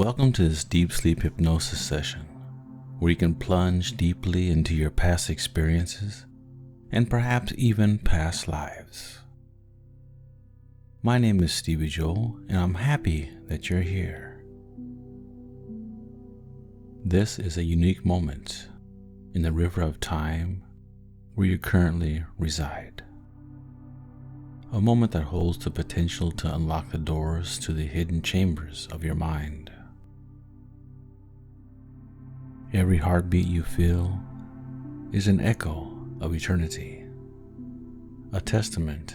Welcome to this deep sleep hypnosis session, where you can plunge deeply into your past experiences and perhaps even past lives. My name is Steviejo, and I'm happy that you're here. This is a unique moment in the river of time where you currently reside. A moment that holds the potential to unlock the doors to the hidden chambers of your mind. Every heartbeat you feel is an echo of eternity, a testament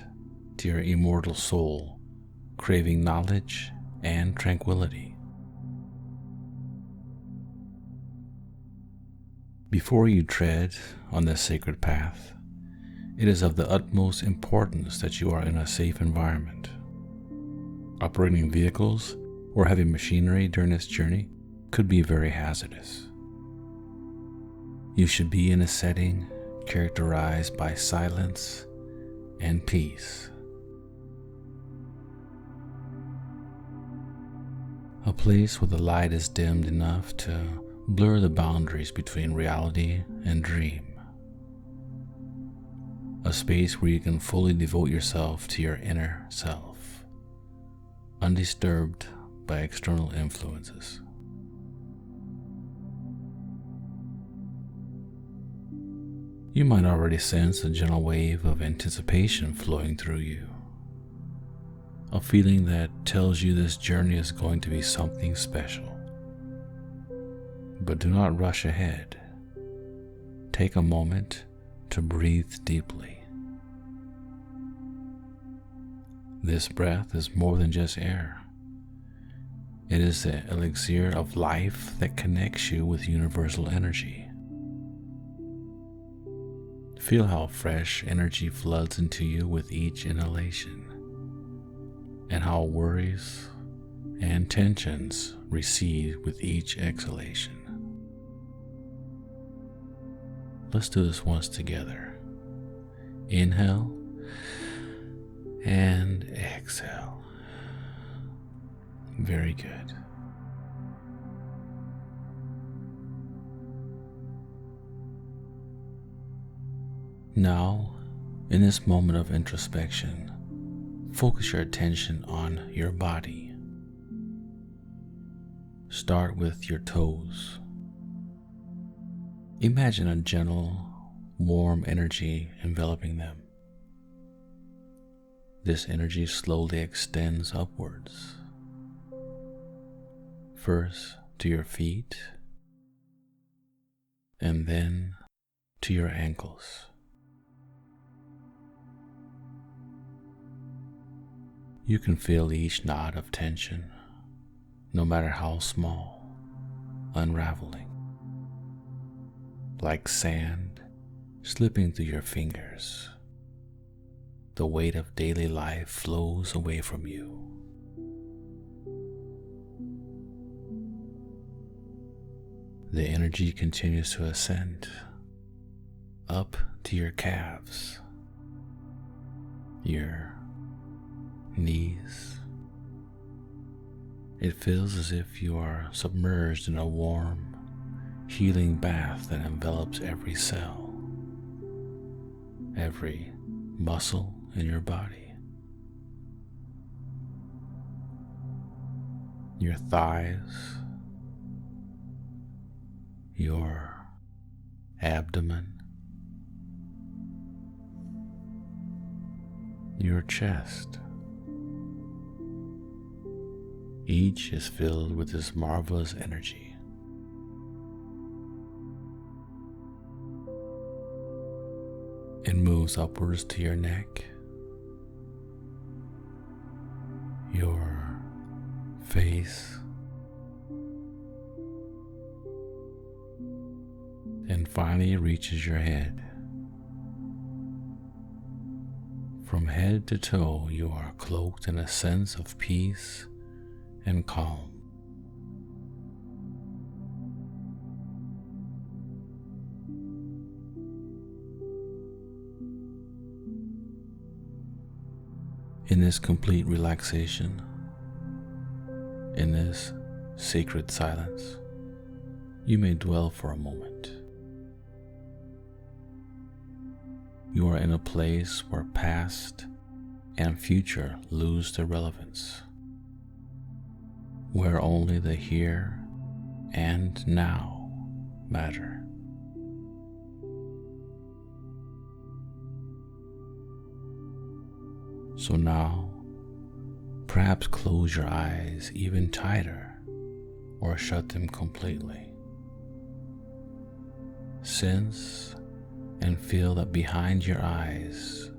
to your immortal soul craving knowledge and tranquility. Before you tread on this sacred path, it is of the utmost importance that you are in a safe environment. Operating vehicles or heavy machinery during this journey could be very hazardous. You should be in a setting characterized by silence and peace. A place where the light is dimmed enough to blur the boundaries between reality and dream. A space where you can fully devote yourself to your inner self, undisturbed by external influences. You might already sense a gentle wave of anticipation flowing through you, a feeling that tells you this journey is going to be something special. But do not rush ahead. Take a moment to breathe deeply. This breath is more than just air. It is the elixir of life that connects you with universal energy. Feel how fresh energy floods into you with each inhalation, and how worries and tensions recede with each exhalation. Let's do this once together. Inhale and exhale. Very good. Now, in this moment of introspection, focus your attention on your body. Start with your toes. Imagine a gentle, warm energy enveloping them. This energy slowly extends upwards. First to your feet, and then to your ankles. You can feel each knot of tension, no matter how small, unraveling. Like sand slipping through your fingers, the weight of daily life flows away from you. The energy continues to ascend up to your calves, your knees. It feels as if you are submerged in a warm, healing bath that envelops every cell, every muscle in your body. Your thighs, your abdomen, your chest. Each is filled with this marvelous energy. It moves upwards to your neck, your face, and finally reaches your head. From head to toe, you are cloaked in a sense of peace and calm. In this complete relaxation, in this sacred silence, you may dwell for a moment. You are in a place where past and future lose their relevance, where only the here and now matter. So now, perhaps close your eyes even tighter or shut them completely. Sense and feel that behind your eyes,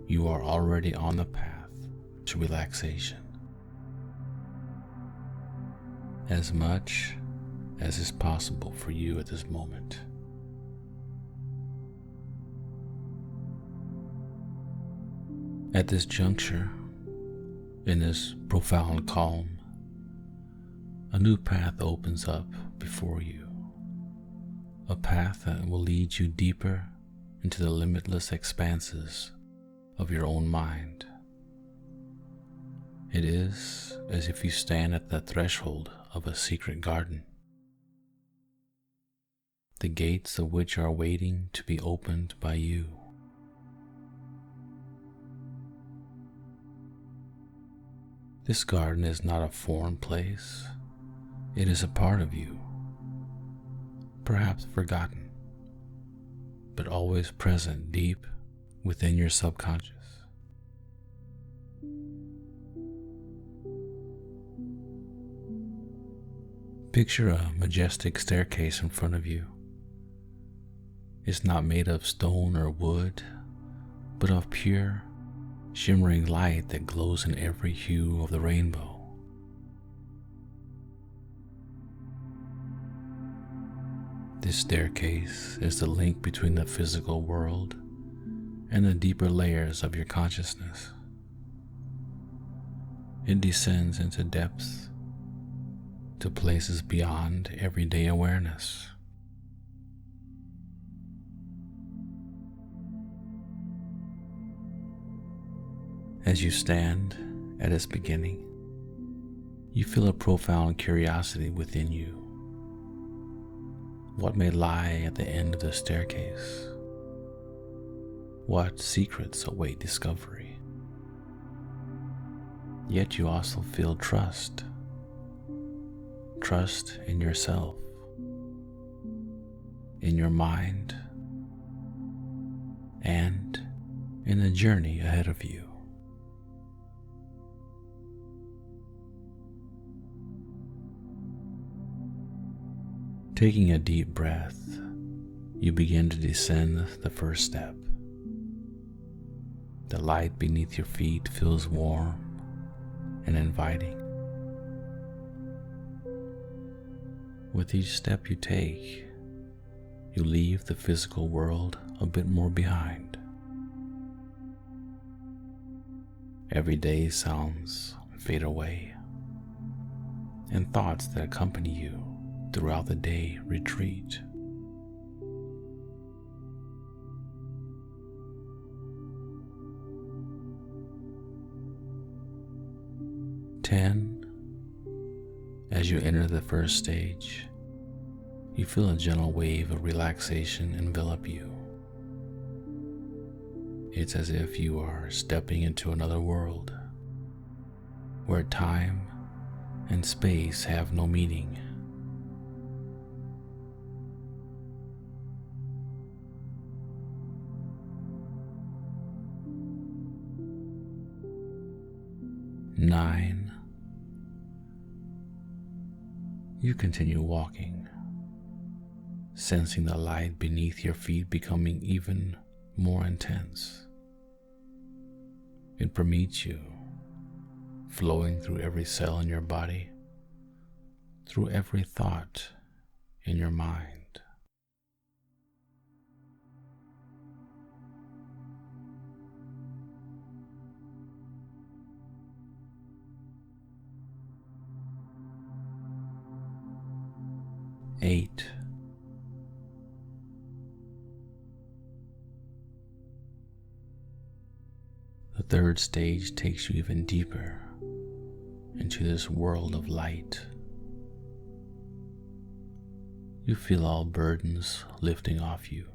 you are already on the path to relaxation. As much as is possible for you at this moment. At this juncture, in this profound calm, a new path opens up before you. A path that will lead you deeper into the limitless expanses of your own mind. It is as if you stand at the threshold of a secret garden, the gates of which are waiting to be opened by you. This garden is not a foreign place. It is a part of you, perhaps forgotten, but always present deep within your subconscious. Picture a majestic staircase in front of you. It's not made of stone or wood, but of pure, shimmering light that glows in every hue of the rainbow. This staircase is the link between the physical world and the deeper layers of your consciousness. It descends into depths, to places beyond everyday awareness. As you stand at its beginning, you feel a profound curiosity within you. What may lie at the end of the staircase? What secrets await discovery? Yet you also feel trust in yourself, in your mind, and in the journey ahead of you. Taking a deep breath, you begin to descend the first step. The light beneath your feet feels warm and inviting. With each step you take, you leave the physical world a bit more behind. Everyday sounds fade away, and thoughts that accompany you throughout the day retreat. As you enter the first stage, you feel a gentle wave of relaxation envelop you. It's as if you are stepping into another world, where time and space have no meaning. You continue walking, sensing the light beneath your feet becoming even more intense. It permeates you, flowing through every cell in your body, through every thought in your mind. The third stage takes you even deeper into this world of light You feel all burdens lifting off you,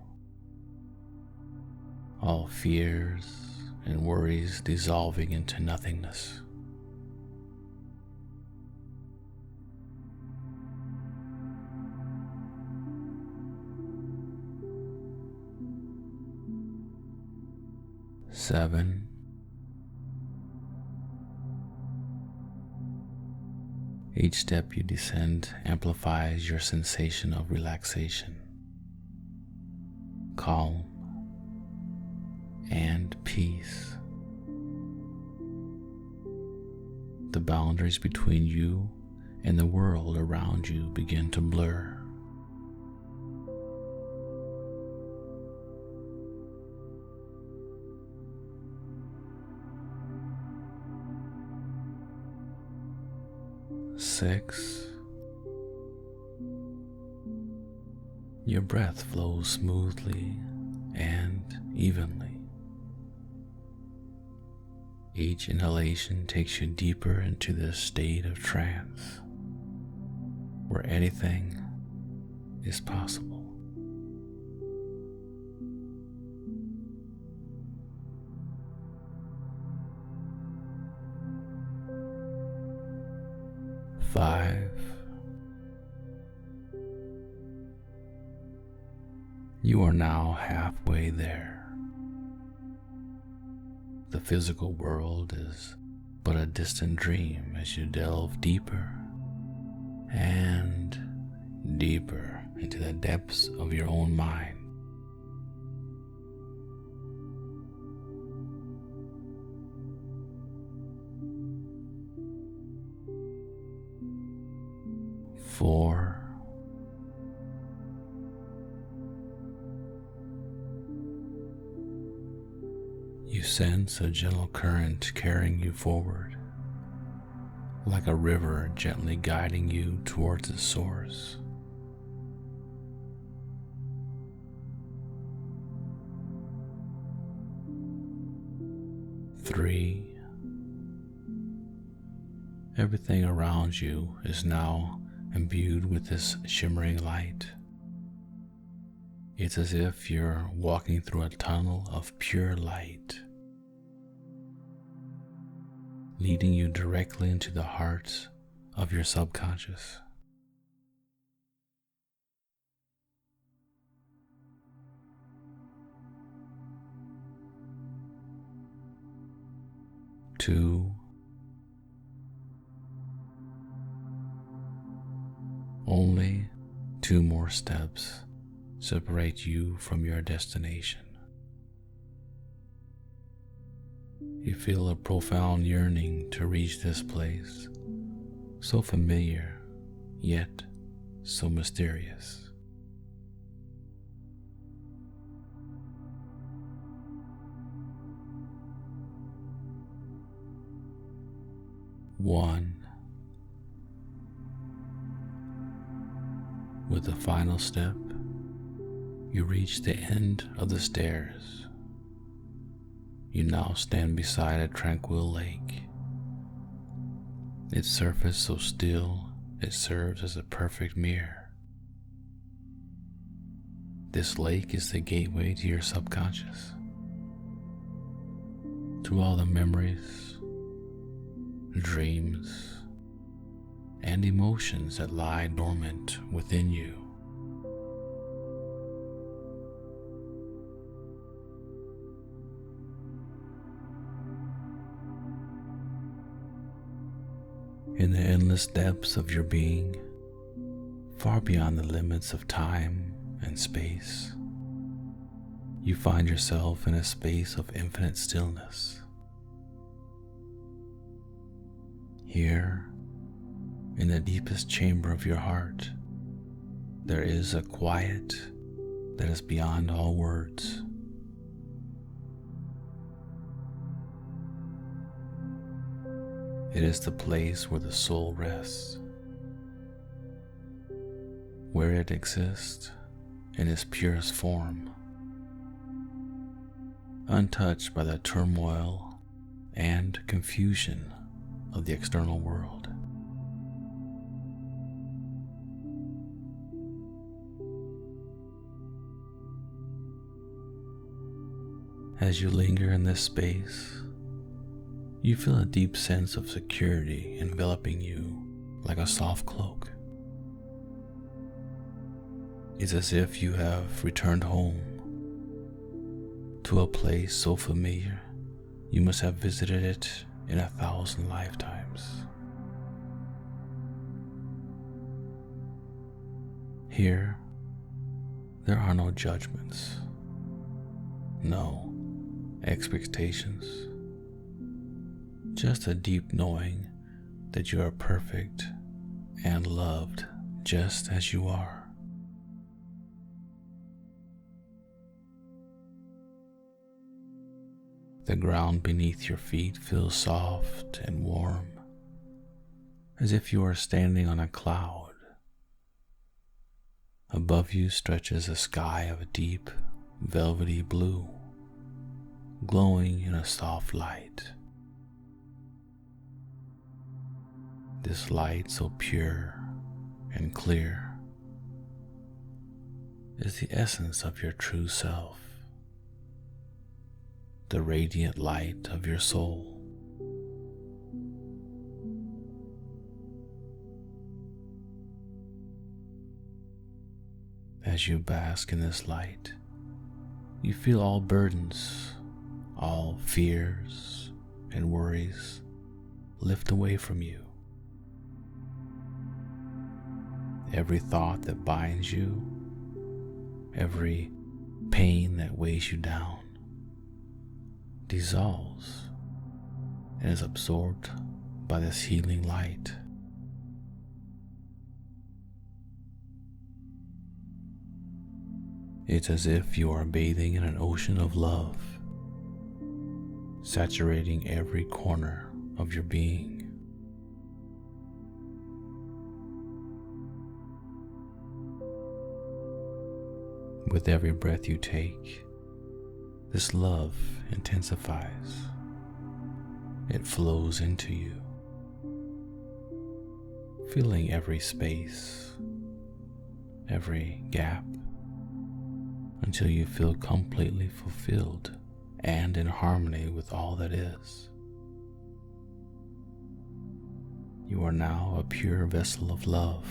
all fears and worries dissolving into nothingness. Seven. Each step you descend amplifies your sensation of relaxation, calm, and peace. The boundaries between you and the world around you begin to blur. Six. Your breath flows smoothly and evenly. Each inhalation takes you deeper into this state of trance, where anything is possible. Five. You are now halfway there. The physical world is but a distant dream as you delve deeper and deeper into the depths of your own mind. Four. You sense a gentle current carrying you forward, like a river gently guiding you towards its source. Three. Everything around you is now imbued with this shimmering light. It's as if you're walking through a tunnel of pure light, leading you directly into the heart of your subconscious. Two. Only 2 more steps separate you from your destination. You feel a profound yearning to reach this place, so familiar, yet so mysterious. One. With the final step, you reach the end of the stairs. You now stand beside a tranquil lake. Its surface so still it serves as a perfect mirror. This lake is the gateway to your subconscious, to all the memories, dreams, and emotions that lie dormant within you. In the endless depths of your being, far beyond the limits of time and space, you find yourself in a space of infinite stillness. Here, in the deepest chamber of your heart, there is a quiet that is beyond all words. It is the place where the soul rests, where it exists in its purest form, untouched by the turmoil and confusion of the external world. As you linger in this space, you feel a deep sense of security enveloping you like a soft cloak. It's as if you have returned home to a place so familiar you must have visited it in 1,000 lifetimes. Here, there are no judgments, no expectations, just a deep knowing that you are perfect and loved just as you are. The ground beneath your feet feels soft and warm, as if you are standing on a cloud. Above you stretches a sky of a deep, velvety blue, glowing in a soft light. This light, so pure and clear, is the essence of your true self, the radiant light of your soul. As you bask in this light, you feel all burdens, all fears and worries lift away from you. Every thought that binds you, every pain that weighs you down, dissolves and is absorbed by this healing light. It's as if you are bathing in an ocean of love, saturating every corner of your being. With every breath you take, this love intensifies. It flows into you, filling every space, every gap, until you feel completely fulfilled and in harmony with all that is. You are now a pure vessel of love,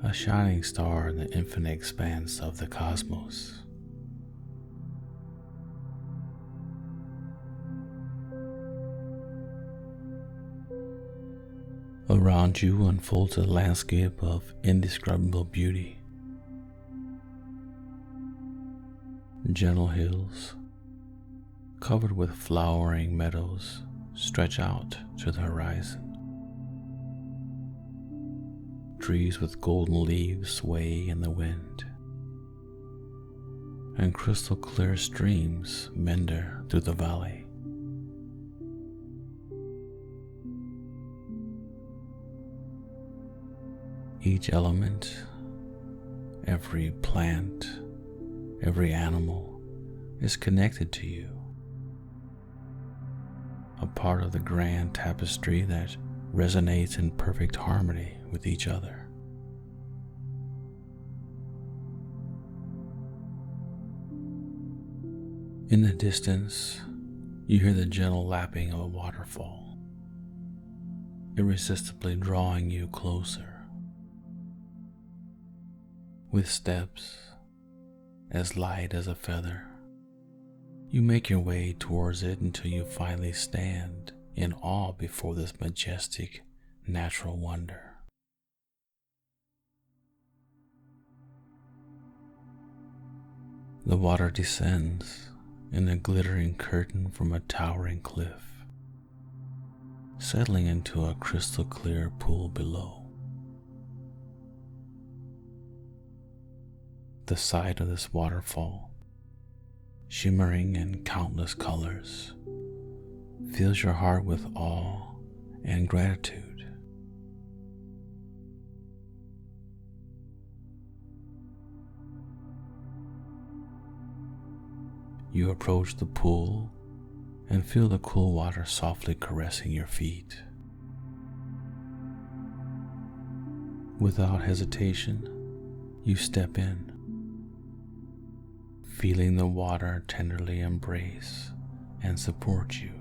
a shining star in the infinite expanse of the cosmos. Around you unfolds a landscape of indescribable beauty. Gentle hills, covered with flowering meadows, stretch out to the horizon. Trees with golden leaves sway in the wind, and crystal clear streams meander through the valley. Each element, every plant, every animal is connected to you, a part of the grand tapestry that resonates in perfect harmony with each other. In the distance, you hear the gentle lapping of a waterfall, irresistibly drawing you closer. With steps as light as a feather, you make your way towards it until you finally stand in awe before this majestic natural wonder. The water descends in a glittering curtain from a towering cliff, settling into a crystal clear pool below. The sight of this waterfall, shimmering in countless colors, fills your heart with awe and gratitude. You approach the pool and feel the cool water softly caressing your feet. Without hesitation, you step in, feeling the water tenderly embrace and support you.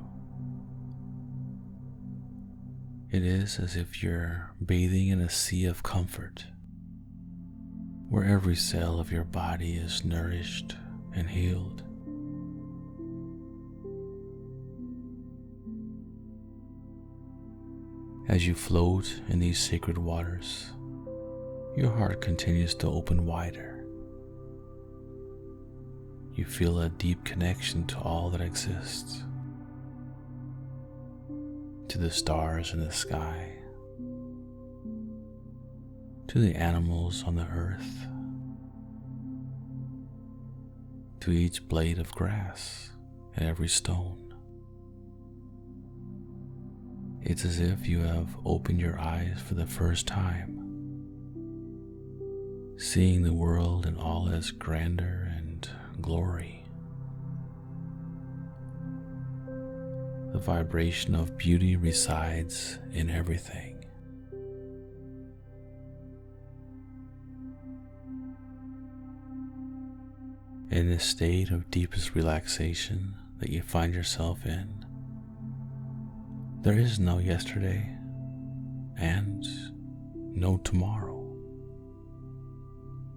It is as if you're bathing in a sea of comfort, where every cell of your body is nourished and healed. As you float in these sacred waters, your heart continues to open wider. You feel a deep connection to all that exists, to the stars in the sky, to the animals on the earth, to each blade of grass and every stone. It's as if you have opened your eyes for the first time, seeing the world in all its grandeur and glory. The vibration of beauty resides in everything. In this state of deepest relaxation that you find yourself in, there is no yesterday and no tomorrow,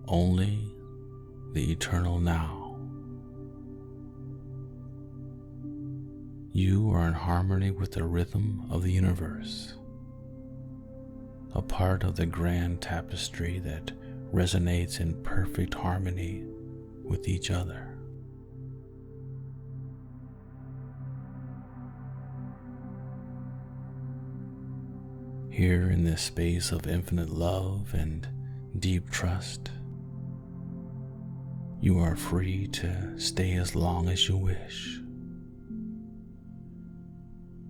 only the eternal now. You are in harmony with the rhythm of the universe, a part of the grand tapestry that resonates in perfect harmony with each other. Here in this space of infinite love and deep trust, you are free to stay as long as you wish.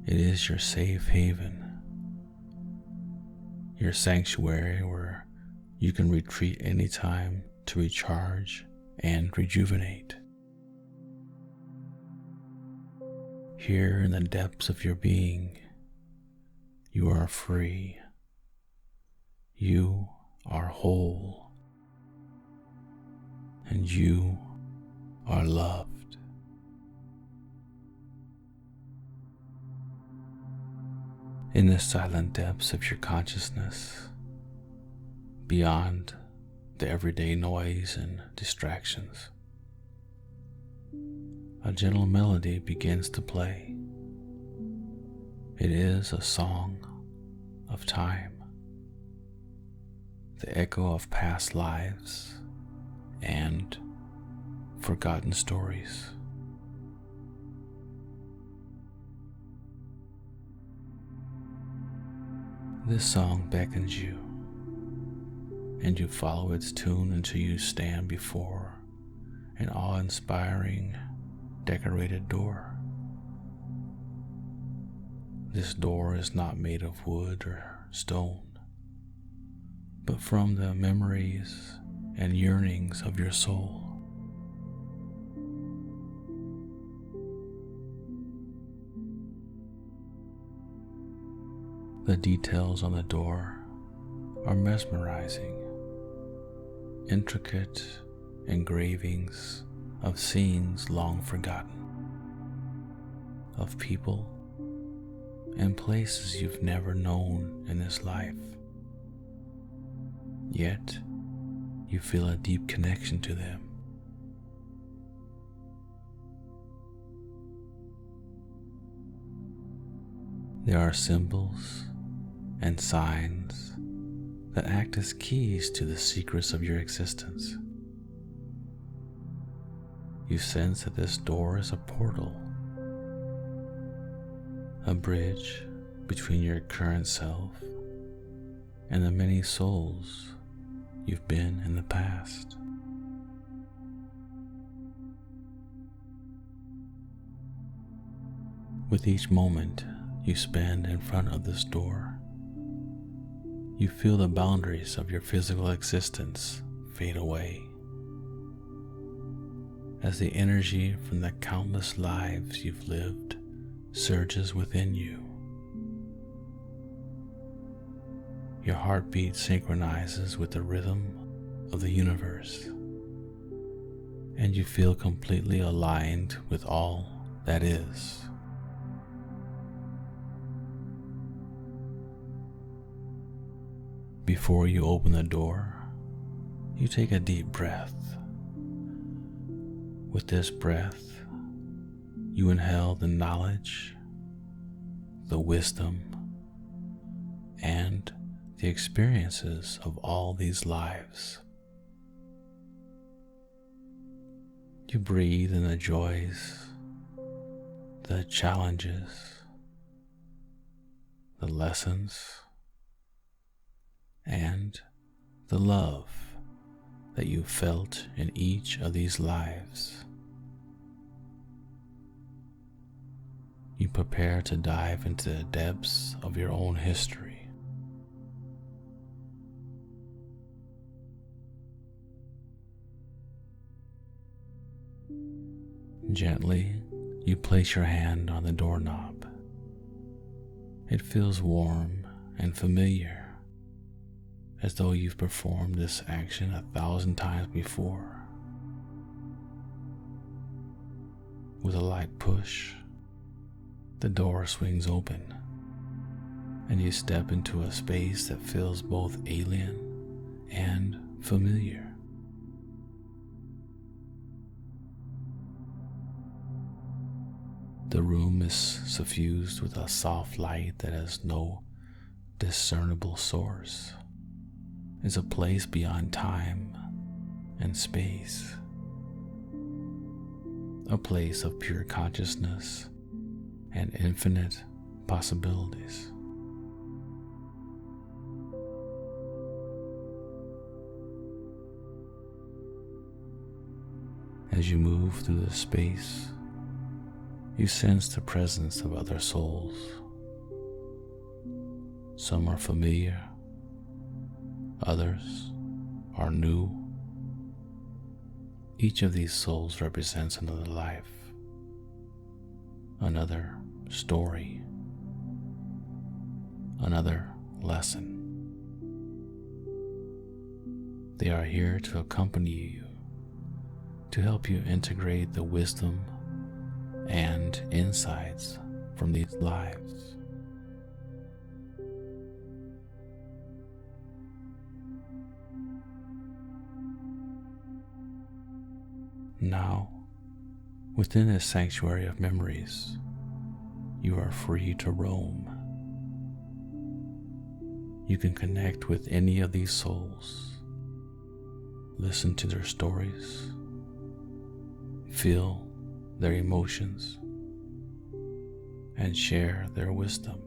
It is your safe haven, your sanctuary where you can retreat anytime to recharge and rejuvenate. Here in the depths of your being, you are free. You are whole. And you are loved. In the silent depths of your consciousness, beyond the everyday noise and distractions, a gentle melody begins to play. It is a song of time, the echo of past lives and forgotten stories. This song beckons you, and you follow its tune until you stand before an awe-inspiring decorated door. This door is not made of wood or stone, but from the memories and yearnings of your soul. The details on the door are mesmerizing, intricate engravings of scenes long forgotten, of people and places you've never known in this life. Yet, you feel a deep connection to them. There are symbols and signs that act as keys to the secrets of your existence. You sense that this door is a portal, a bridge between your current self and the many souls you've been in the past. With each moment you spend in front of this door, you feel the boundaries of your physical existence fade away, as the energy from the countless lives you've lived surges within you. Your heartbeat synchronizes with the rhythm of the universe, and you feel completely aligned with all that is. Before you open the door, you take a deep breath. With this breath, you inhale the knowledge, the wisdom, and the experiences of all these lives. You breathe in the joys, the challenges, the lessons, and the love that you felt in each of these lives. You prepare to dive into the depths of your own history. Gently, you place your hand on the doorknob. It feels warm and familiar, as though you've performed this action 1,000 times before. With a light push, the door swings open, and you step into a space that feels both alien and familiar. The room is suffused with a soft light that has no discernible source. It's a place beyond time and space, a place of pure consciousness and infinite possibilities. As you move through the space, you sense the presence of other souls. Some are familiar, others are new. Each of these souls represents another life, another story, another lesson. They are here to accompany you, to help you integrate the wisdom and insights from these lives. Now, within this sanctuary of memories, you are free to roam. You can connect with any of these souls, listen to their stories, feel their emotions, and share their wisdom.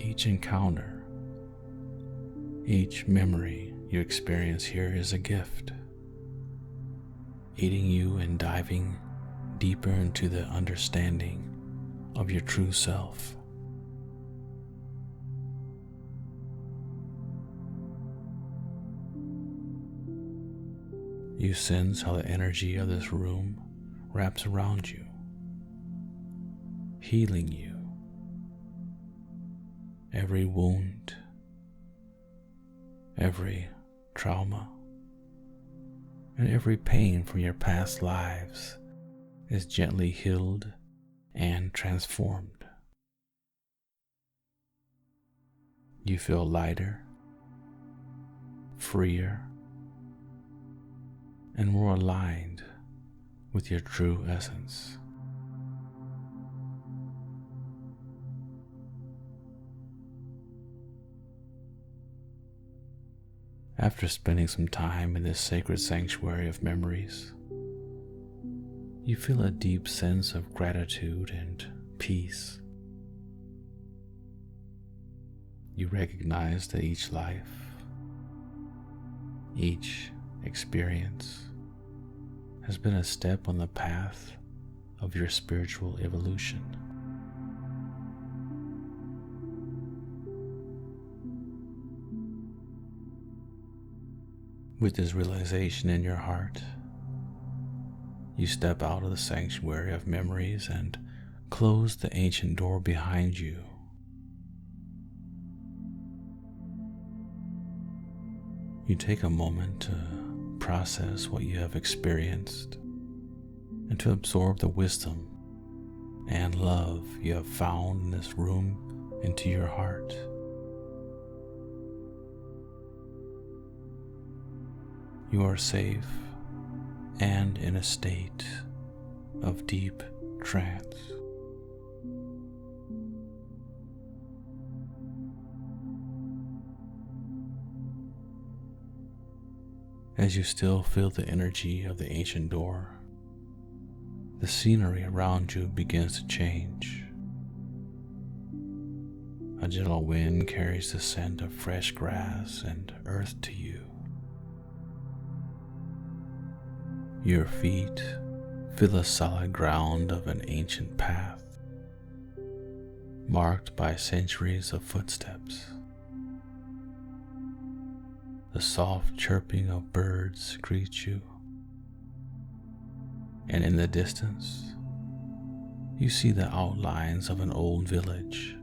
Each encounter, each memory you experience here is a gift, aiding you in diving deeper into the understanding of your true self. You sense how the energy of this room wraps around you, healing you. Every wound, every trauma, and every pain from your past lives is gently healed and transformed. You feel lighter, freer, and more aligned with your true essence. After spending some time in this sacred sanctuary of memories, you feel a deep sense of gratitude and peace. You recognize that each life, each experience has been a step on the path of your spiritual evolution. With this realization in your heart, you step out of the sanctuary of memories and close the ancient door behind you. You take a moment to process what you have experienced and to absorb the wisdom and love you have found in this room into your heart. You are safe and in a state of deep trance. As you still feel the energy of the ancient door, the scenery around you begins to change. A gentle wind carries the scent of fresh grass and earth to you. Your feet feel the solid ground of an ancient path, marked by centuries of footsteps. The soft chirping of birds greets you, and in the distance, you see the outlines of an old village,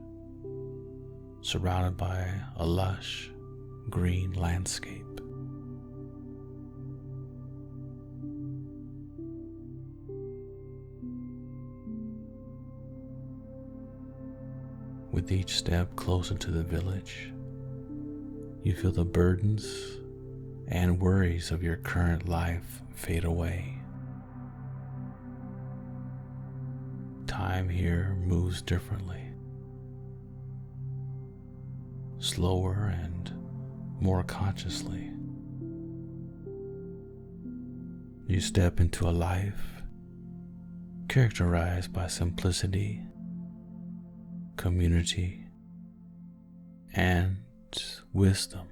surrounded by a lush, green landscape. With each step closer to the village, you feel the burdens and worries of your current life fade away. Time here moves differently, slower and more consciously. You step into a life characterized by simplicity, community, and wisdom.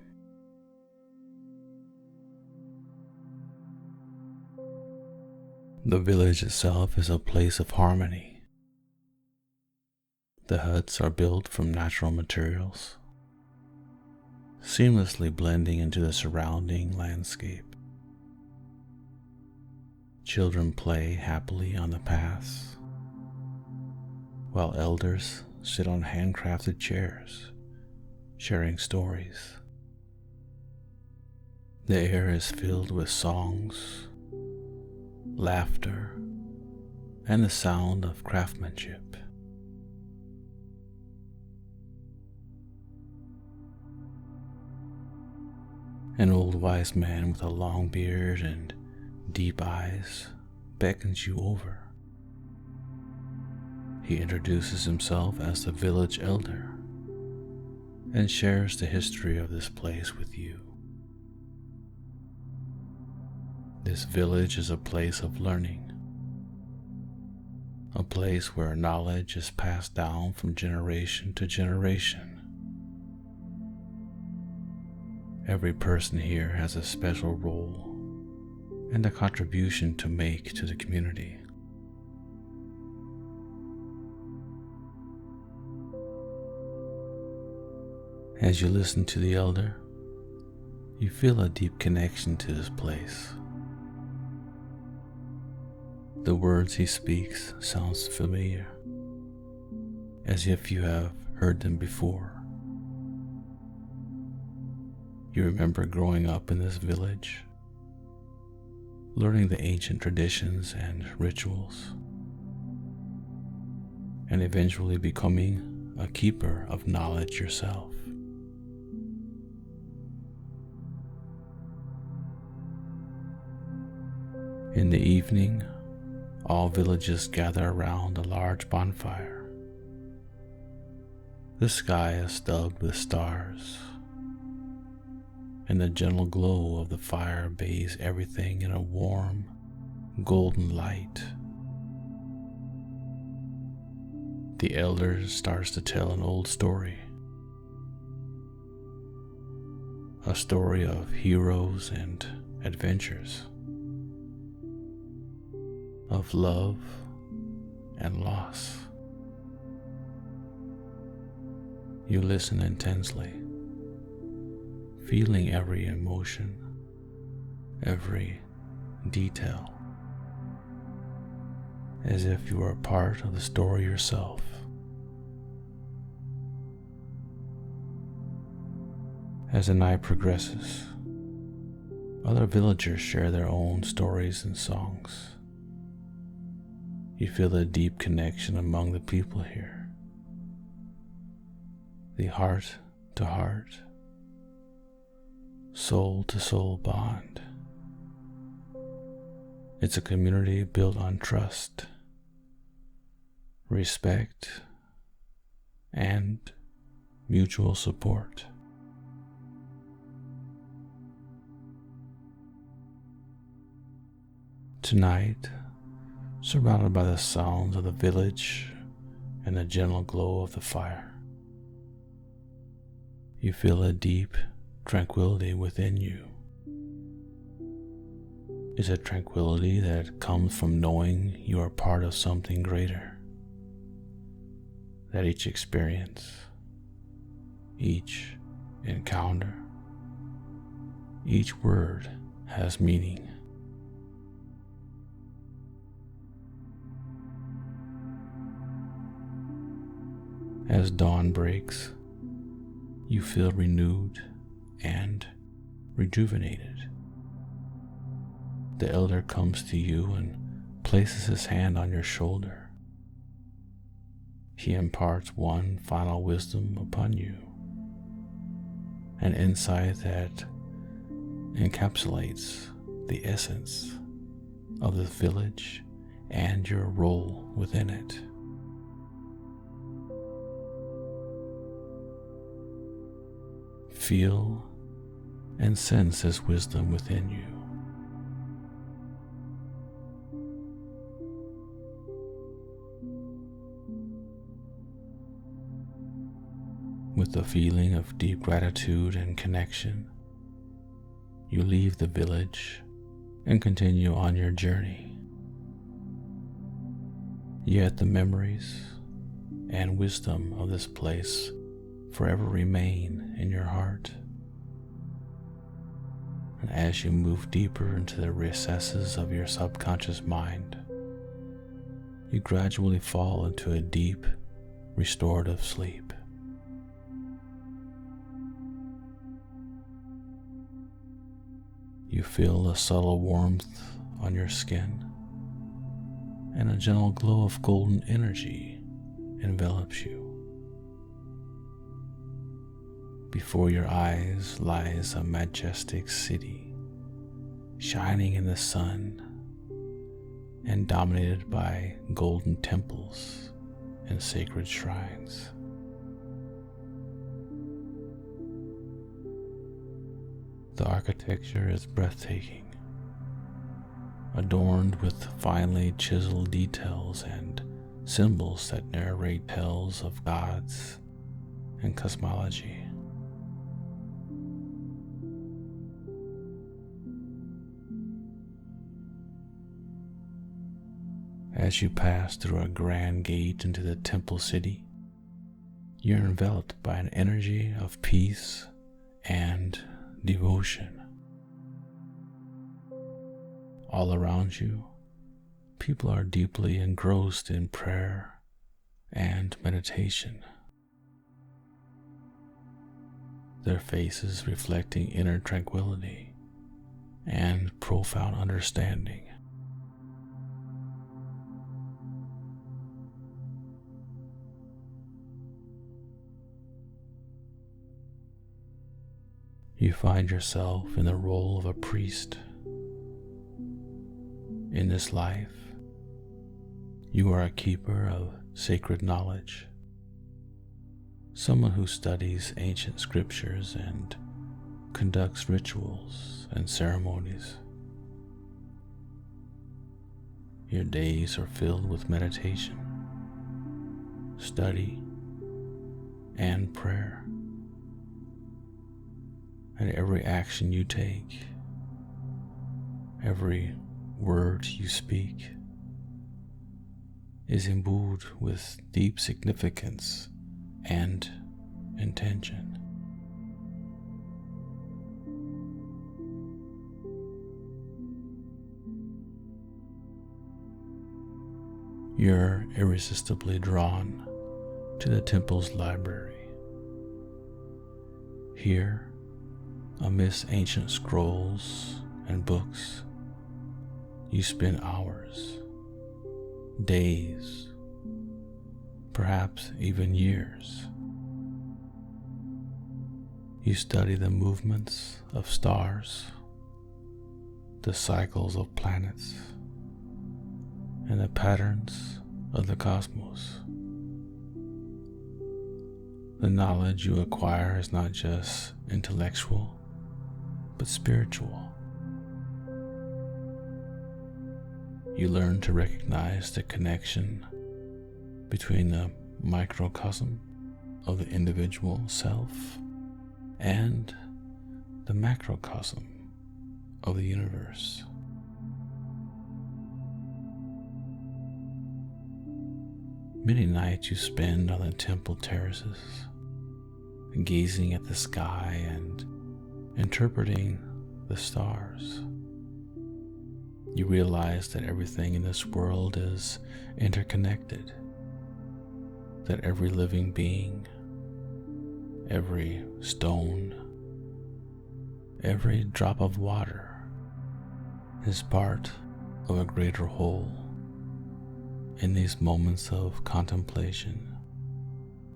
The village itself is a place of harmony. The huts are built from natural materials, seamlessly blending into the surrounding landscape. Children play happily on the paths, while elders sit on handcrafted chairs, sharing stories. The air is filled with songs, laughter, and the sound of craftsmanship. An old wise man with a long beard and deep eyes beckons you over. He introduces himself as the village elder and shares the history of this place with you. This village is a place of learning, a place where knowledge is passed down from generation to generation. Every person here has a special role and a contribution to make to the community. As you listen to the elder, you feel a deep connection to this place. The words he speaks sounds familiar, as if you have heard them before. You remember growing up in this village, learning the ancient traditions and rituals, and eventually becoming a keeper of knowledge yourself. In the evening, all villagers gather around a large bonfire. The sky is studded with stars, and the gentle glow of the fire bathes everything in a warm, golden light. The elder starts to tell an old story, a story of heroes and adventures, of love and loss. You listen intensely, feeling every emotion, every detail, as if you were a part of the story yourself. As the night progresses, Other villagers share their own stories and songs. You feel a deep connection among the people here. The heart to heart, soul to soul bond. It's a community built on trust, respect, and mutual support. Tonight, surrounded by the sounds of the village and the gentle glow of the fire, you feel a deep tranquility within you. It's a tranquility that comes from knowing you are part of something greater, that each experience, each encounter, each word has meaning. As dawn breaks, you feel renewed and rejuvenated. The elder comes to you and places his hand on your shoulder. He imparts one final wisdom upon you, an insight that encapsulates the essence of the village and your role within it. Feel and sense His wisdom within you. With a feeling of deep gratitude and connection, you leave the village and continue on your journey. Yet the memories and wisdom of this place forever remain in your heart. And as you move deeper into the recesses of your subconscious mind, you gradually fall into a deep, restorative sleep. You feel a subtle warmth on your skin, and a gentle glow of golden energy envelops you. Before your eyes lies a majestic city, shining in the sun and dominated by golden temples and sacred shrines. The architecture is breathtaking, adorned with finely chiseled details and symbols that narrate tales of gods and cosmology. As you pass through a grand gate into the temple city, you're enveloped by an energy of peace and devotion. All around you, people are deeply engrossed in prayer and meditation, their faces reflecting inner tranquility and profound understanding. You find yourself in the role of a priest. In this life, you are a keeper of sacred knowledge, someone who studies ancient scriptures and conducts rituals and ceremonies. Your days are filled with meditation, study, and prayer. And every action you take, every word you speak, is imbued with deep significance and intention. You're irresistibly drawn to the temple's library. Here, amidst ancient scrolls and books, you spend hours, days, perhaps even years. You study the movements of stars, the cycles of planets, and the patterns of the cosmos. The knowledge you acquire is not just intellectual, but spiritual. You learn to recognize the connection between the microcosm of the individual self and the macrocosm of the universe. Many nights you spend on the temple terraces, gazing at the sky and interpreting the stars. You realize that everything in this world is interconnected, that every living being, every stone, every drop of water is part of a greater whole. In these moments of contemplation,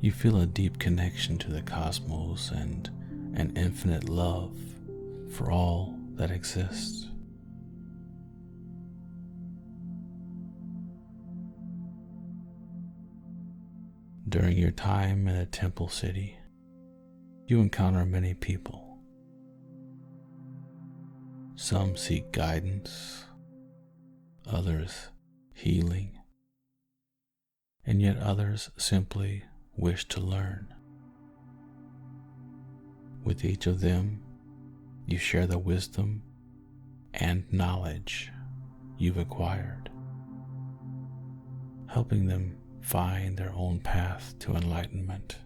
you feel a deep connection to the cosmos and an infinite love for all that exists. During your time in a temple city, you encounter many people. Some seek guidance, others healing, and yet others simply wish to learn. With each of them, you share the wisdom and knowledge you've acquired, helping them find their own path to enlightenment.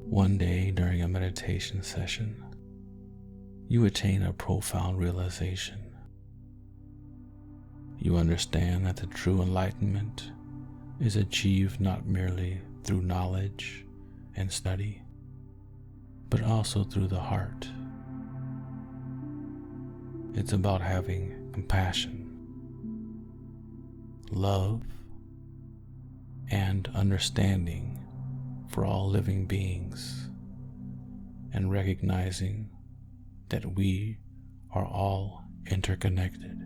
One day during a meditation session, you attain a profound realization. You understand that the true enlightenment is achieved not merely through knowledge and study, but also through the heart. It's about having compassion, love, and understanding for all living beings, and recognizing that we are all interconnected.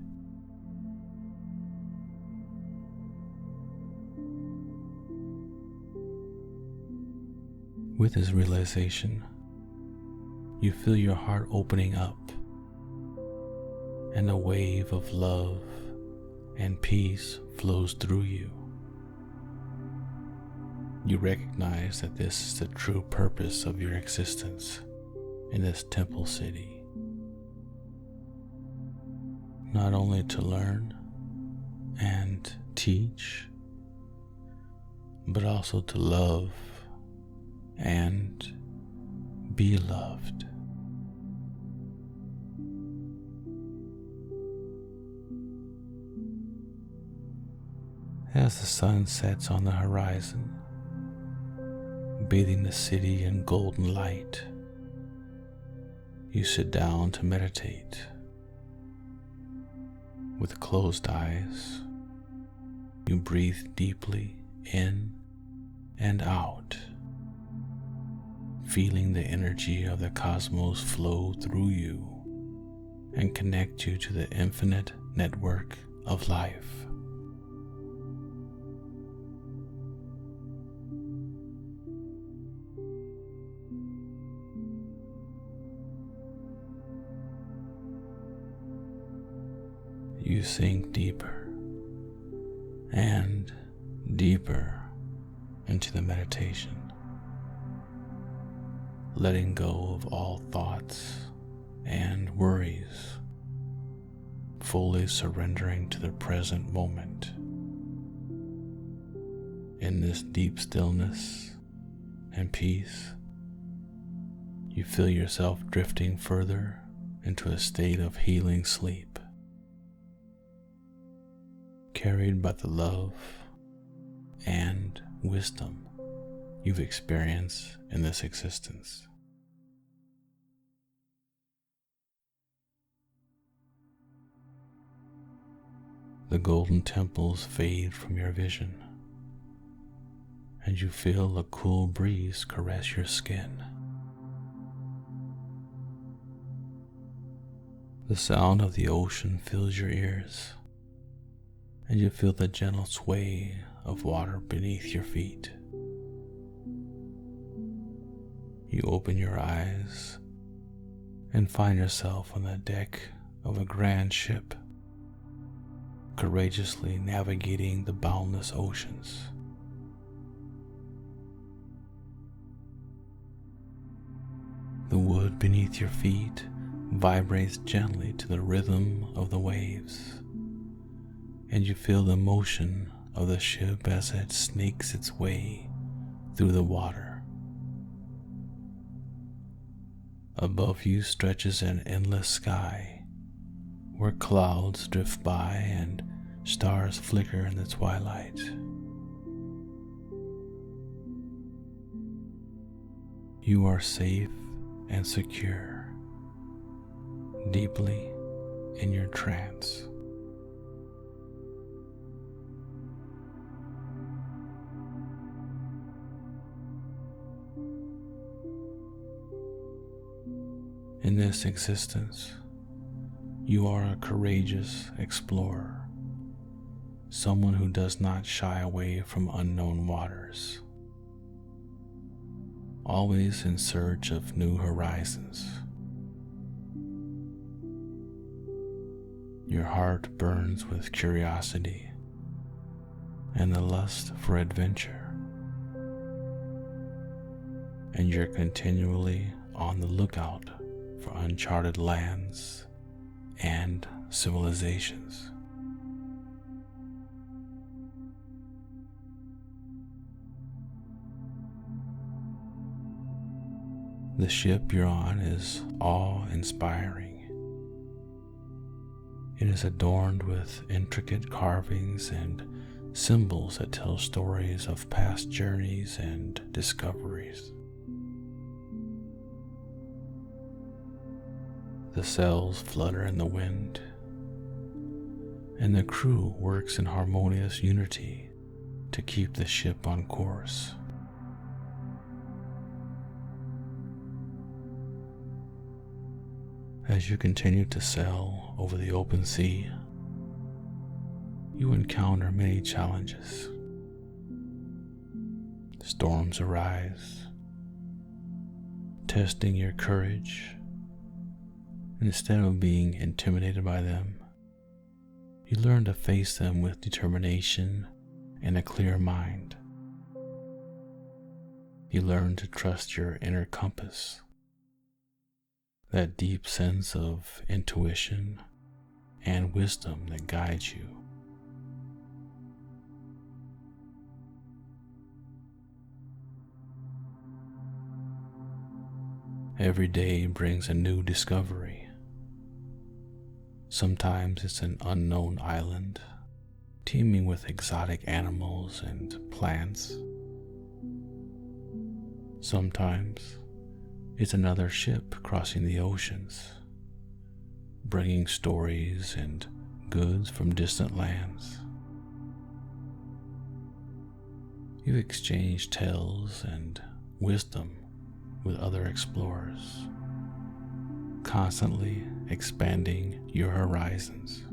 With this realization, you feel your heart opening up, and a wave of love and peace flows through you. You recognize that this is the true purpose of your existence in this temple city. Not only to learn and teach, but also to love and be loved. As the sun sets on the horizon, bathing the city in golden light, you sit down to meditate. With closed eyes, you breathe deeply in and out, feeling the energy of the cosmos flow through you and connect you to the infinite network of life. You sink deeper and deeper into the meditation, letting go of all thoughts and worries, fully surrendering to the present moment. In this deep stillness and peace, you feel yourself drifting further into a state of healing sleep, carried by the love and wisdom you've experienced in this existence. The golden temples fade from your vision, and you feel a cool breeze caress your skin. The sound of the ocean fills your ears, and you feel the gentle sway of water beneath your feet. You open your eyes and find yourself on the deck of a grand ship, courageously navigating the boundless oceans. The wood beneath your feet vibrates gently to the rhythm of the waves, and you feel the motion of the ship as it snakes its way through the water. Above you stretches an endless sky where clouds drift by and stars flicker in the twilight. You are safe and secure, deeply in your trance. In this existence, you are a courageous explorer, someone who does not shy away from unknown waters, always in search of new horizons. Your heart burns with curiosity and the lust for adventure, and you're continually on the lookout for uncharted lands and civilizations. The ship you're on is awe-inspiring. It is adorned with intricate carvings and symbols that tell stories of past journeys and discoveries. The sails flutter in the wind, and the crew works in harmonious unity to keep the ship on course. As you continue to sail over the open sea, you encounter many challenges. Storms arise, testing your courage. Instead of being intimidated by them, you learn to face them with determination and a clear mind. You learn to trust your inner compass, that deep sense of intuition and wisdom that guides you. Every day brings a new discovery. Sometimes it's an unknown island, teeming with exotic animals and plants. Sometimes it's another ship crossing the oceans, bringing stories and goods from distant lands. You exchange tales and wisdom with other explorers, constantly expanding your horizons.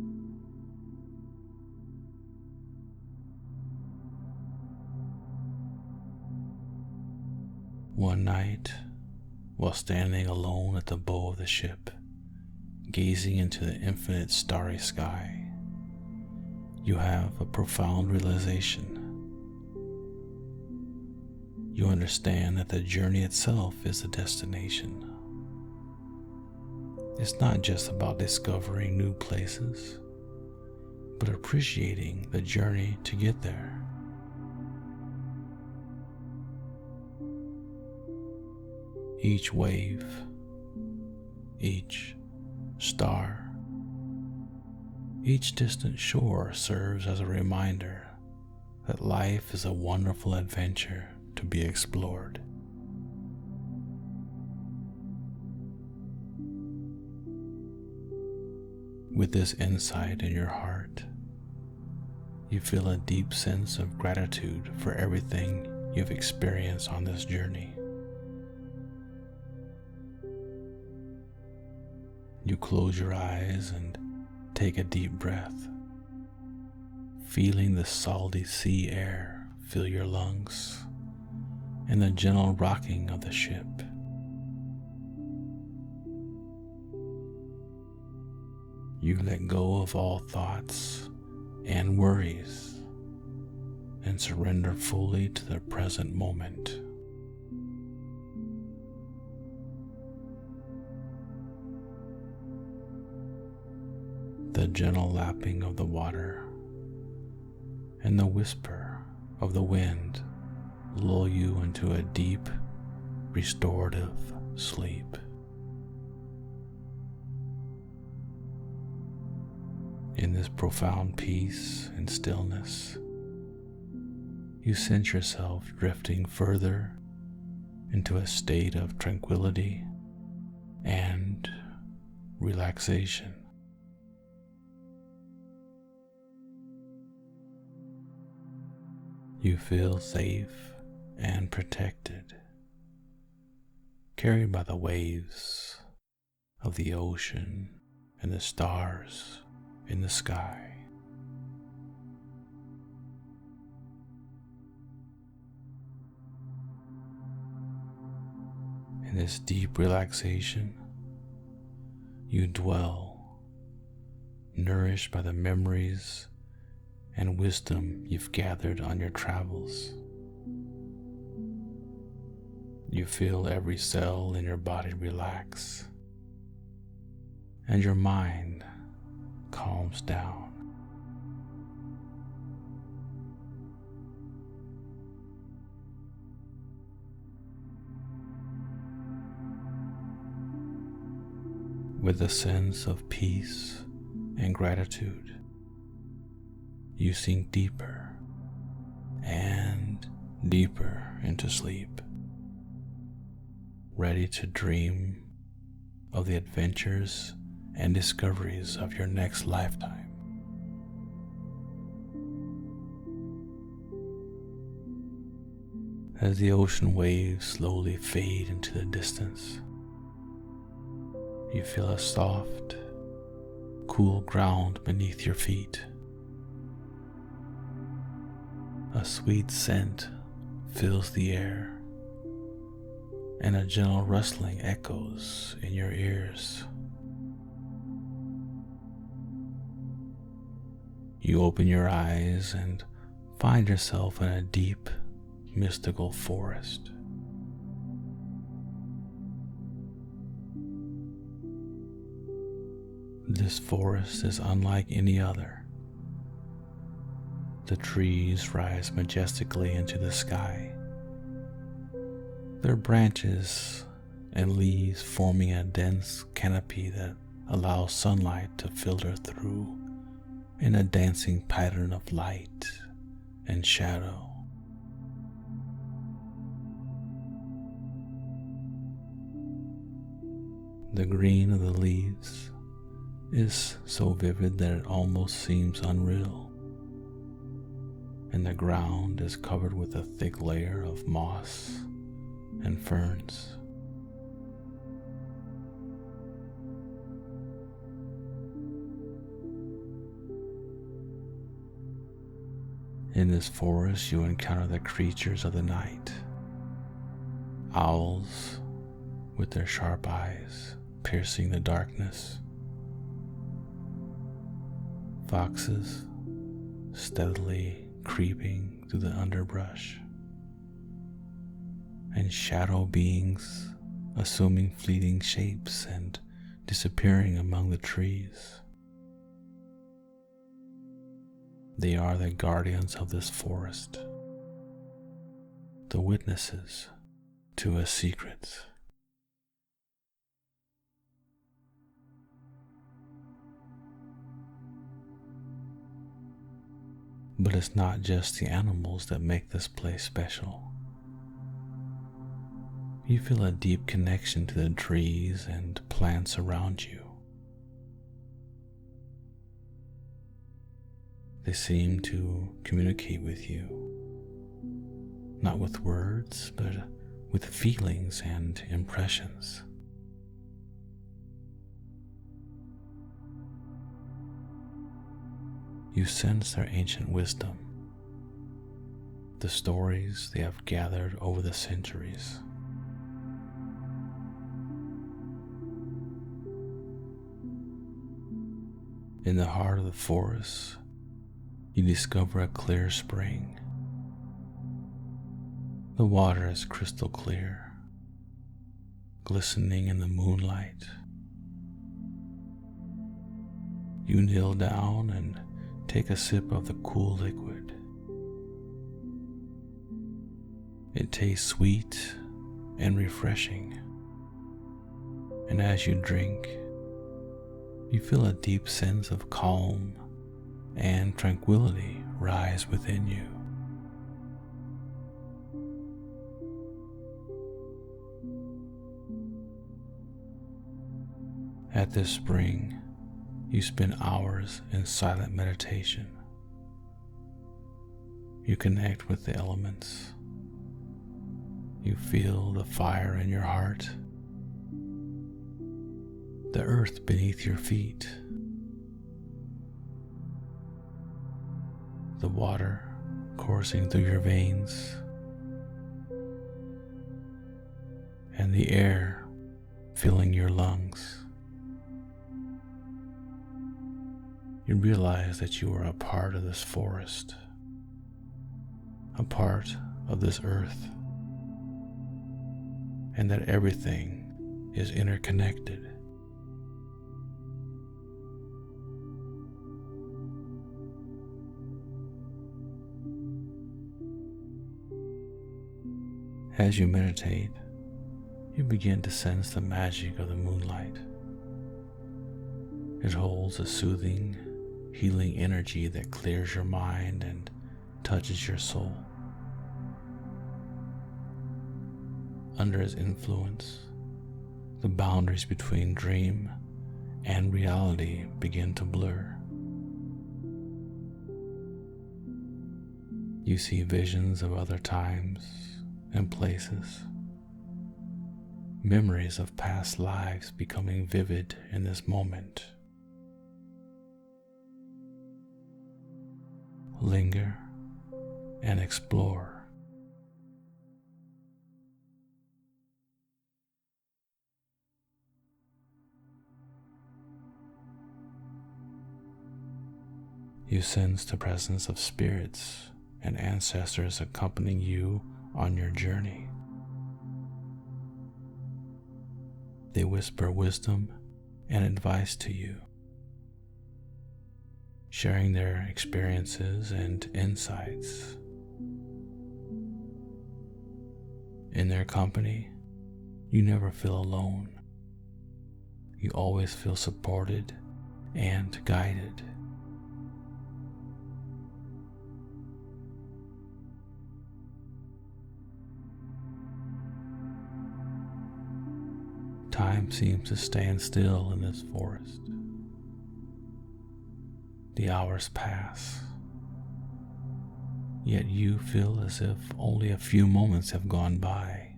One night, while standing alone at the bow of the ship, gazing into the infinite starry sky, you have a profound realization. You understand that the journey itself is the destination. It's not just about discovering new places, but appreciating the journey to get there. Each wave, each star, each distant shore serves as a reminder that life is a wonderful adventure to be explored. With this insight in your heart, you feel a deep sense of gratitude for everything you've experienced on this journey. You close your eyes and take a deep breath, feeling the salty sea air fill your lungs and the gentle rocking of the ship. You let go of all thoughts and worries and surrender fully to the present moment. The gentle lapping of the water and the whisper of the wind lull you into a deep, restorative sleep. In this profound peace and stillness, you sense yourself drifting further into a state of tranquility and relaxation. You feel safe and protected, carried by the waves of the ocean and the stars in the sky. In this deep relaxation, you dwell, nourished by the memories and wisdom you've gathered on your travels. You feel every cell in your body relax, and your mind calms down. With a sense of peace and gratitude, you sink deeper and deeper into sleep, ready to dream of the adventures and discoveries of your next lifetime. As the ocean waves slowly fade into the distance, you feel a soft, cool ground beneath your feet. A sweet scent fills the air, and a gentle rustling echoes in your ears. You open your eyes and find yourself in a deep, mystical forest. This forest is unlike any other. The trees rise majestically into the sky, their branches and leaves forming a dense canopy that allows sunlight to filter through in a dancing pattern of light and shadow. The green of the leaves is so vivid that it almost seems unreal, and the ground is covered with a thick layer of moss and ferns. In this forest, you encounter the creatures of the night. Owls with their sharp eyes piercing the darkness. Foxes steadily creeping through the underbrush. And shadow beings assuming fleeting shapes and disappearing among the trees. They are the guardians of this forest, the witnesses to a secret. But it's not just the animals that make this place special. You feel a deep connection to the trees and plants around you. They seem to communicate with you, not with words, but with feelings and impressions. You sense their ancient wisdom, the stories they have gathered over the centuries. In the heart of the forest, you discover a clear spring. The water is crystal clear, glistening in the moonlight. You kneel down and take a sip of the cool liquid. It tastes sweet and refreshing, and as you drink, you feel a deep sense of calm and tranquility rise within you. At this spring, you spend hours in silent meditation. You connect with the elements. You feel the fire in your heart, the earth beneath your feet, the water coursing through your veins, and the air filling your lungs. You realize that you are a part of this forest, a part of this earth, and that everything is interconnected. As you meditate, you begin to sense the magic of the moonlight. It holds a soothing, healing energy that clears your mind and touches your soul. Under its influence, the boundaries between dream and reality begin to blur. You see visions of other times and places, memories of past lives becoming vivid in this moment. Linger and explore. You sense the presence of spirits and ancestors accompanying you on your journey. They whisper wisdom and advice to you, sharing their experiences and insights. In their company, you never feel alone. You always feel supported and guided. Time seems to stand still in this forest. The hours pass, yet you feel as if only a few moments have gone by.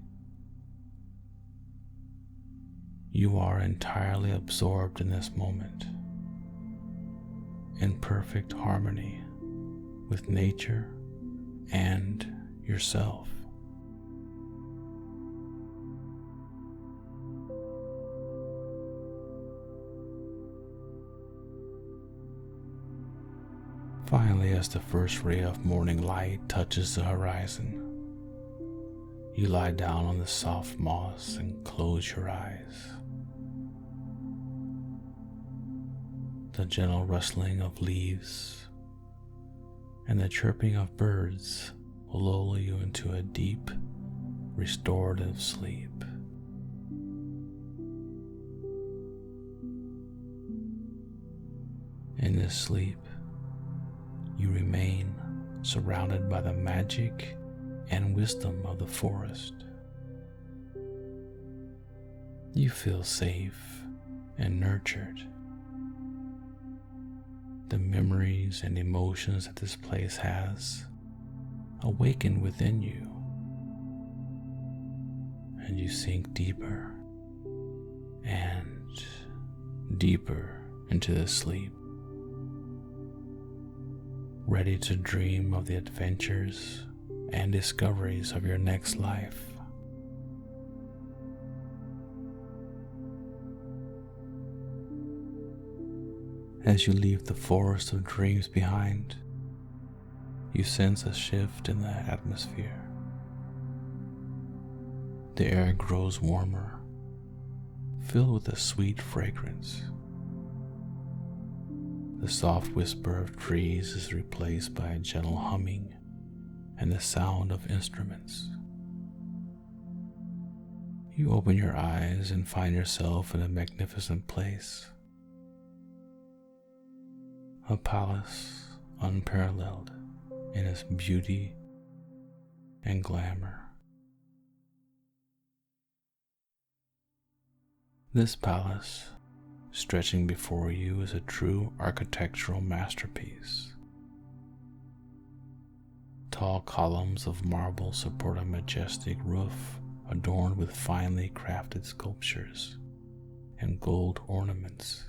You are entirely absorbed in this moment, in perfect harmony with nature and yourself. Finally, as the first ray of morning light touches the horizon, you lie down on the soft moss and close your eyes. The gentle rustling of leaves and the chirping of birds will lull you into a deep, restorative sleep. In this sleep, you remain surrounded by the magic and wisdom of the forest. You feel safe and nurtured. The memories and emotions that this place has awaken within you, and you sink deeper and deeper into the sleep, ready to dream of the adventures and discoveries of your next life. As you leave the forest of dreams behind, you sense a shift in the atmosphere. The air grows warmer, filled with a sweet fragrance. The soft whisper of trees is replaced by a gentle humming and the sound of instruments. You open your eyes and find yourself in a magnificent place. A palace unparalleled in its beauty and glamour. This palace, stretching before you, is a true architectural masterpiece. Tall columns of marble support a majestic roof adorned with finely crafted sculptures and gold ornaments.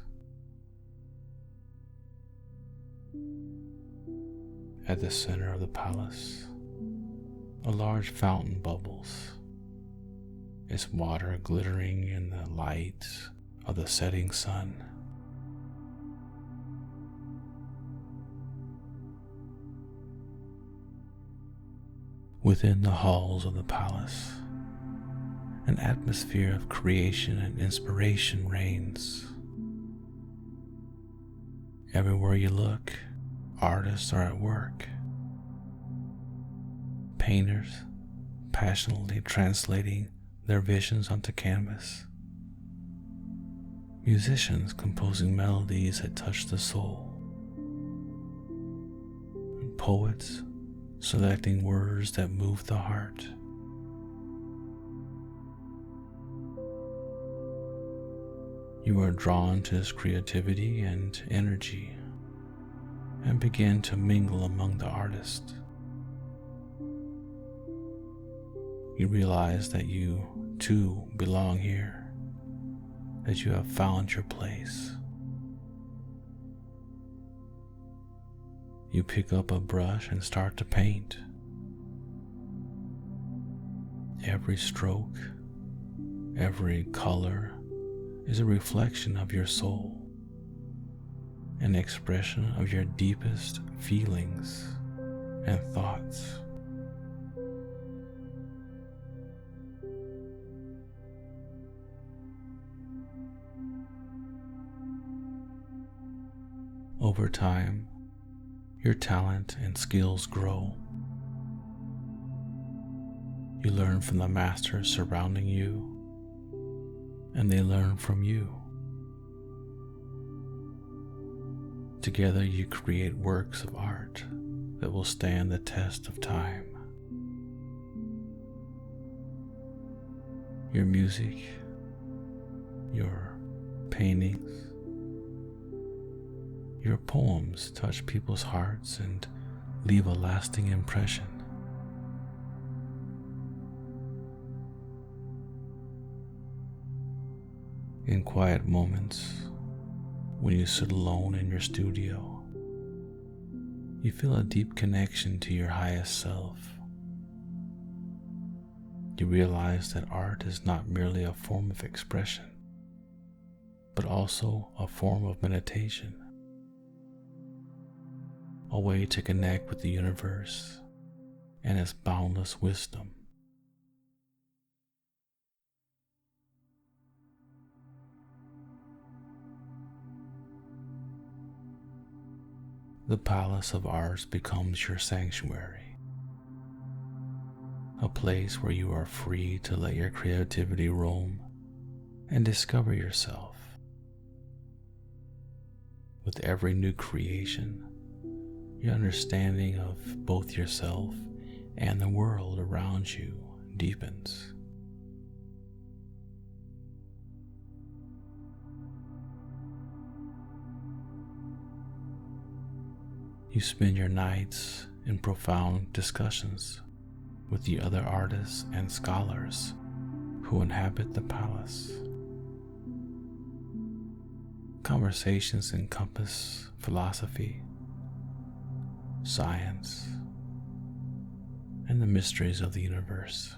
At the center of the palace, a large fountain bubbles, its water glittering in the light of the setting sun. Within the halls of the palace, an atmosphere of creation and inspiration reigns. Everywhere you look, artists are at work. Painters passionately translating their visions onto canvas. Musicians composing melodies that touch the soul. And poets selecting words that move the heart. You are drawn to his creativity and energy and begin to mingle among the artists. You realize that you too belong here, that you have found your place. You pick up a brush and start to paint. Every stroke, every color is a reflection of your soul, an expression of your deepest feelings and thoughts. Over time, your talent and skills grow. You learn from the masters surrounding you, and they learn from you. Together you create works of art that will stand the test of time. Your music, your paintings, your poems touch people's hearts and leave a lasting impression. In quiet moments, when you sit alone in your studio, you feel a deep connection to your highest self. You realize that art is not merely a form of expression, but also a form of meditation, a way to connect with the universe and its boundless wisdom. The palace of arts becomes your sanctuary, a place where you are free to let your creativity roam and discover yourself. With every new creation, your understanding of both yourself and the world around you deepens. You spend your nights in profound discussions with the other artists and scholars who inhabit the palace. Conversations encompass philosophy, science, and the mysteries of the universe.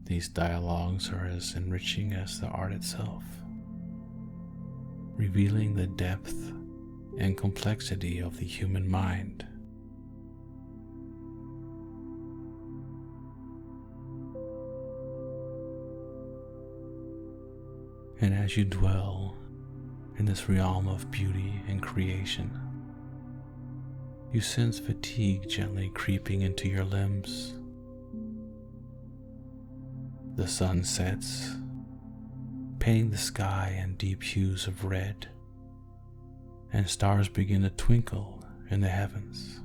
These dialogues are as enriching as the art itself, revealing the depth and complexity of the human mind. And as you dwell in this realm of beauty and creation, you sense fatigue gently creeping into your limbs. The sun sets, painting the sky in deep hues of red, and stars begin to twinkle in the heavens.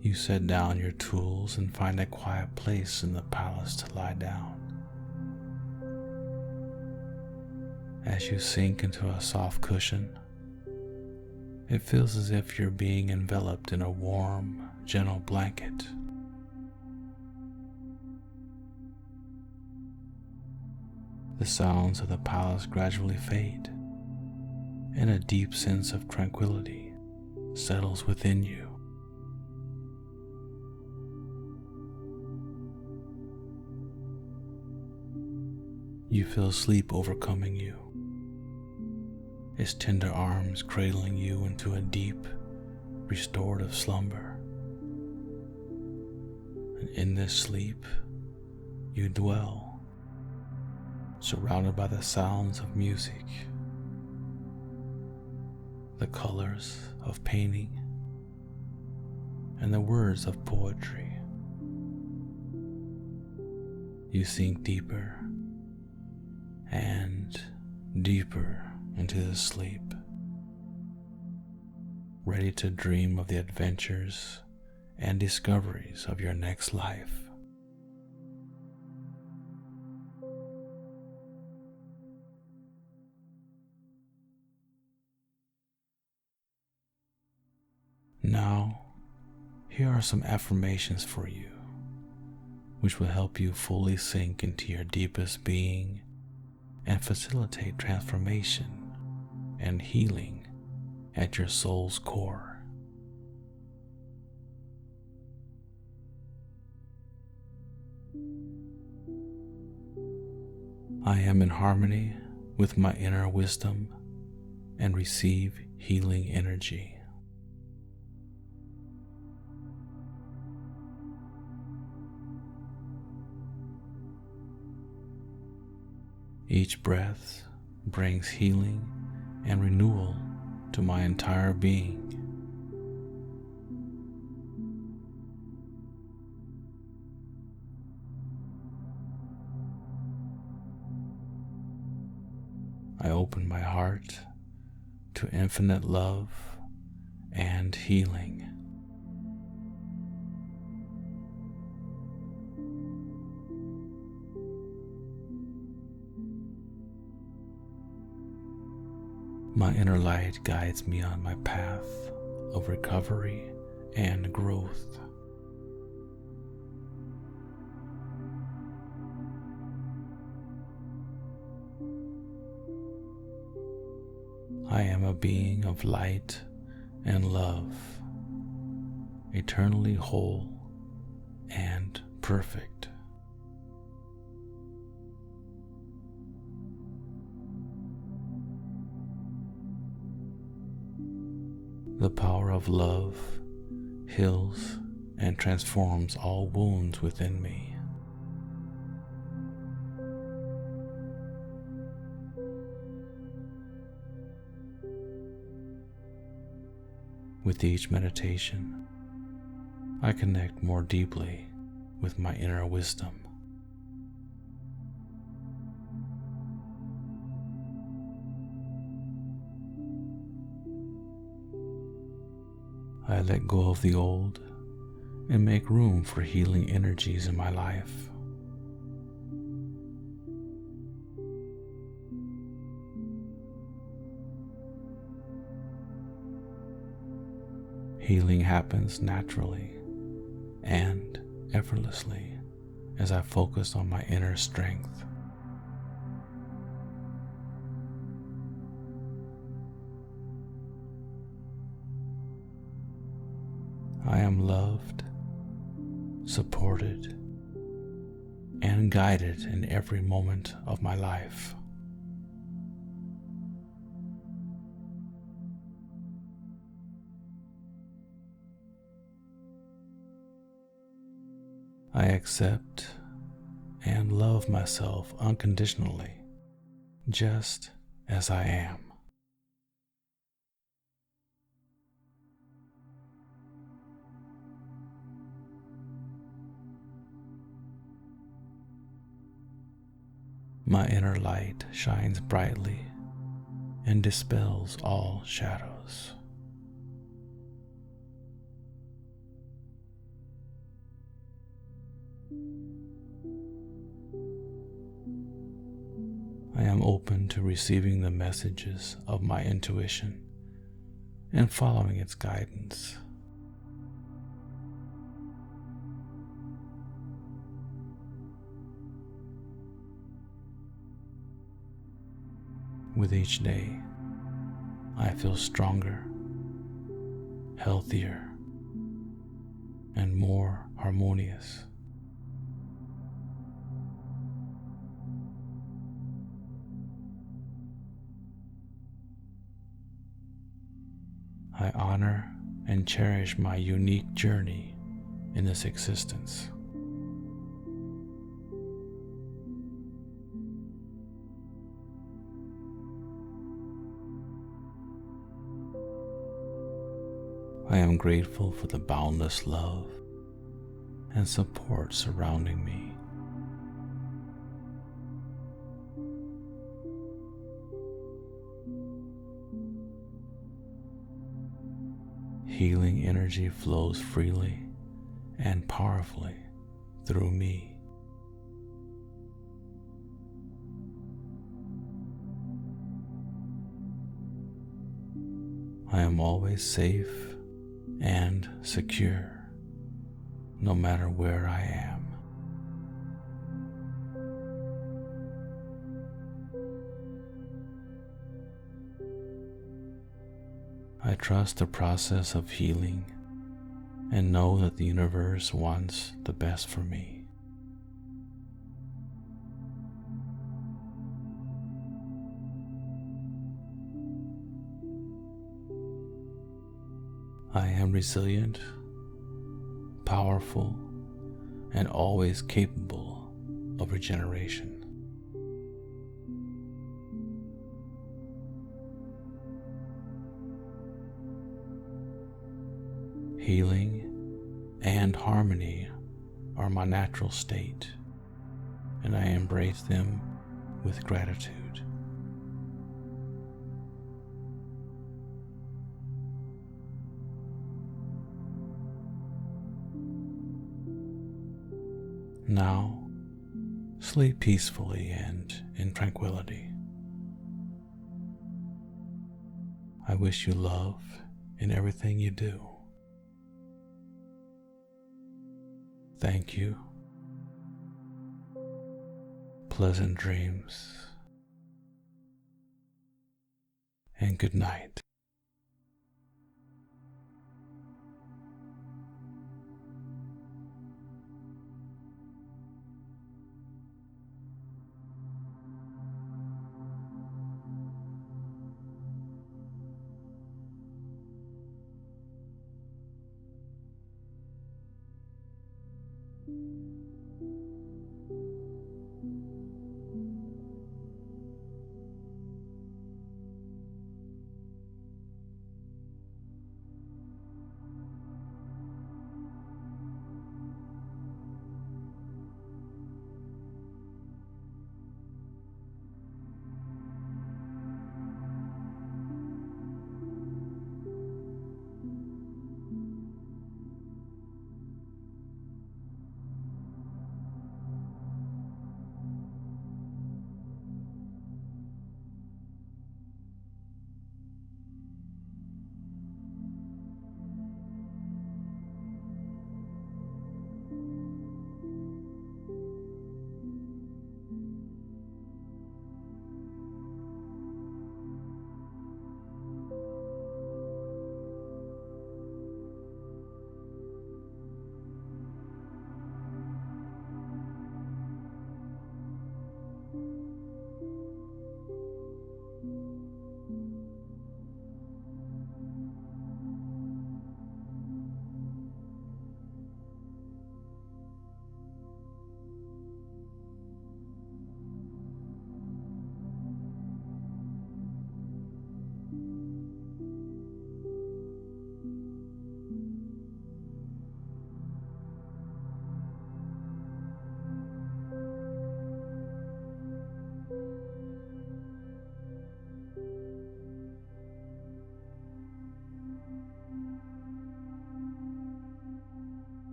You set down your tools and find a quiet place in the palace to lie down. As you sink into a soft cushion, it feels as if you're being enveloped in a warm, gentle blanket. The sounds of the palace gradually fade, and a deep sense of tranquility settles within you. You feel sleep overcoming you, its tender arms cradling you into a deep, restorative slumber. And in this sleep, you dwell, surrounded by the sounds of music, the colors of painting, and the words of poetry. You sink deeper and deeper into the sleep, ready to dream of the adventures and discoveries of your next life. Now, here are some affirmations for you, which will help you fully sink into your deepest being and facilitate transformation and healing at your soul's core. I am in harmony with my inner wisdom and receive healing energy. Each breath brings healing and renewal to my entire being. I open my heart to infinite love and healing. My inner light guides me on my path of recovery and growth. I am a being of light and love, eternally whole and perfect. The power of love heals and transforms all wounds within me. With each meditation, I connect more deeply with my inner wisdom. I let go of the old and make room for healing energies in my life. Healing happens naturally and effortlessly as I focus on my inner strength. I am loved, supported, and guided in every moment of my life. I accept and love myself unconditionally, just as I am. My inner light shines brightly and dispels all shadows. I am open to receiving the messages of my intuition and following its guidance. With each day, I feel stronger, healthier, and more harmonious. I honor and cherish my unique journey in this existence. I am grateful for the boundless love and support surrounding me. Healing energy flows freely and powerfully through me. I am always safe and secure, no matter where I am. I trust the process of healing and know that the universe wants the best for me. I am resilient, powerful, and always capable of regeneration. Healing and harmony are my natural state, and I embrace them with gratitude. Now, sleep peacefully and in tranquility. I wish you love in everything you do. Thank you. Pleasant dreams. And good night.